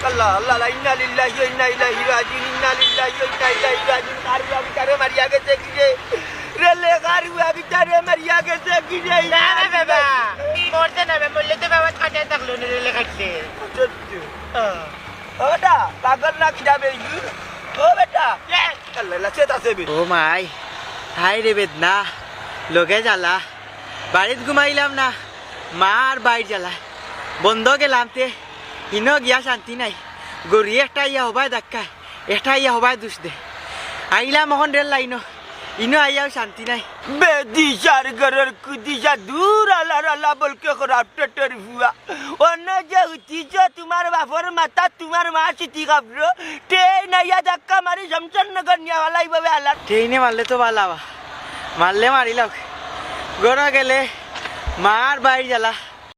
আল্লাহ আল্লাহ ইন্না লিল্লাহি ওয়া ইন্না ইলাইহি রাজিউন ইন্না লিল্লাহি ওয়া ইন্না ইলাইহি রাজিউন কারুয়া ভিতরে মারিয়া গেছে কি রে রেলে কারুয়া ভিতরে মারিয়া গেছে কি রে না বাবা মরতে না বললে তো বাবা কাটে থাকলো রেলে কাটছে ও বেটা পাগল না কি যাবে ও বেটা আল্লাহ লাগছে তাছে বে ও মাই হাই রে বেদনা লগে জ্বালা বাড়িত ঘুমাইলাম না মা আর বাইর জ্বালা বন্ধ গেলাম তে ইনো গিয়া শান্তি নাই গড়ি একটা ইয়া হবাই ধাক্কায় একটা ইয়া হবাই দুষ দে আইলাম এখন রেল লাইনো ইনো আইয়াও শান্তি নাই বেদিশার ঘরের কুদিশা দূর আল্লাহ আল্লাহ বলকে খরাব টেটের ভুয়া অন্য যে উঠিছ তোমার বাপর মাথা তোমার মা চিঠি খাবল ট্রেন নাইয়া ধাক্কা মারি শমশাননগর নিয়ে হলাই ভাবে আল্লাহ ট্রেনে মারলে তো ভালো মারলে মারিলাম গড় গেলে মা আর বাইর জ্বালা